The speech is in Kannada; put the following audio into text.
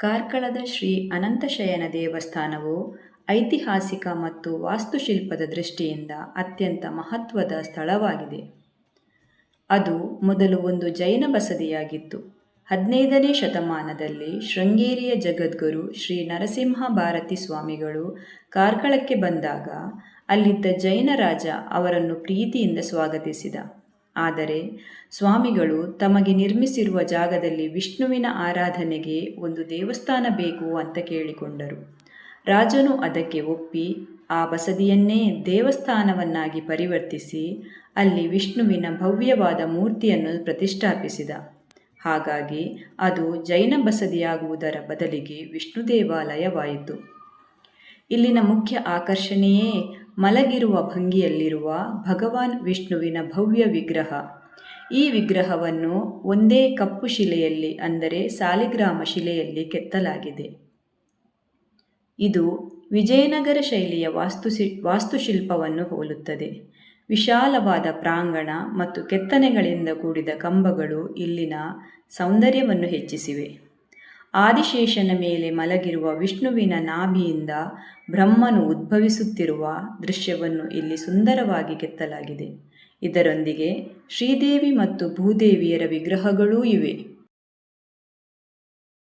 ಕಾರ್ಕಳದ ಶ್ರೀ ಅನಂತಶಯನ ದೇವಸ್ಥಾನವು ಐತಿಹಾಸಿಕ ಮತ್ತು ವಾಸ್ತುಶಿಲ್ಪದ ದೃಷ್ಟಿಯಿಂದ ಅತ್ಯಂತ ಮಹತ್ವದ ಸ್ಥಳವಾಗಿದೆ. ಅದು ಮೊದಲು ಒಂದು ಜೈನ ಬಸದಿಯಾಗಿತ್ತು. 15ನೇ ಶತಮಾನದಲ್ಲಿ ಶೃಂಗೇರಿಯ ಜಗದ್ಗುರು ಶ್ರೀ ನರಸಿಂಹ ಭಾರತಿ ಸ್ವಾಮಿಗಳು ಕಾರ್ಕಳಕ್ಕೆ ಬಂದಾಗ ಅಲ್ಲಿದ್ದ ಜೈನ ರಾಜ ಅವರನ್ನು ಪ್ರೀತಿಯಿಂದ ಸ್ವಾಗತಿಸಿದ. ಆದರೆ ಸ್ವಾಮಿಗಳು ತಮಗೆ ನಿರ್ಮಿಸಿರುವ ಜಾಗದಲ್ಲಿ ವಿಷ್ಣುವಿನ ಆರಾಧನೆಗೆ ಒಂದು ದೇವಸ್ಥಾನ ಬೇಕು ಅಂತ ಕೇಳಿಕೊಂಡರು. ರಾಜನು ಅದಕ್ಕೆ ಒಪ್ಪಿ ಆ ಬಸದಿಯನ್ನೇ ದೇವಸ್ಥಾನವನ್ನಾಗಿ ಪರಿವರ್ತಿಸಿ ಅಲ್ಲಿ ವಿಷ್ಣುವಿನ ಭವ್ಯವಾದ ಮೂರ್ತಿಯನ್ನು ಪ್ರತಿಷ್ಠಾಪಿಸಿದ. ಹಾಗಾಗಿ ಅದು ಜೈನ ಬಸದಿಯಾಗುವುದರ ಬದಲಿಗೆ ವಿಷ್ಣು ದೇವಾಲಯವಾಯಿತು. ಇಲ್ಲಿನ ಮುಖ್ಯ ಆಕರ್ಷಣೆಯೇ ಮಲಗಿರುವ ಭಂಗಿಯಲ್ಲಿರುವ ಭಗವಾನ್ ವಿಷ್ಣುವಿನ ಭವ್ಯ ವಿಗ್ರಹ. ಈ ವಿಗ್ರಹವನ್ನು ಒಂದೇ ಕಪ್ಪು ಶಿಲೆಯಲ್ಲಿ ಅಂದರೆ ಸಾಲಿಗ್ರಾಮ ಶಿಲೆಯಲ್ಲಿ ಕೆತ್ತಲಾಗಿದೆ. ಇದು ವಿಜಯನಗರ ಶೈಲಿಯ ವಾಸ್ತುಶಿಲ್ಪವನ್ನು ಹೋಲುತ್ತದೆ. ವಿಶಾಲವಾದ ಪ್ರಾಂಗಣ ಮತ್ತು ಕೆತ್ತನೆಗಳಿಂದ ಕೂಡಿದ ಕಂಬಗಳು ಇಲ್ಲಿನ ಸೌಂದರ್ಯವನ್ನು ಹೆಚ್ಚಿಸಿವೆ. ಆದಿಶೇಷನ ಮೇಲೆ ಮಲಗಿರುವ ವಿಷ್ಣುವಿನ ನಾಭಿಯಿಂದ ಬ್ರಹ್ಮನು ಉದ್ಭವಿಸುತ್ತಿರುವ ದೃಶ್ಯವನ್ನು ಇಲ್ಲಿ ಸುಂದರವಾಗಿ ಕೆತ್ತಲಾಗಿದೆ. ಇದರೊಂದಿಗೆ ಶ್ರೀದೇವಿ ಮತ್ತು ಭೂದೇವಿಯರ ವಿಗ್ರಹಗಳೂ ಇವೆ.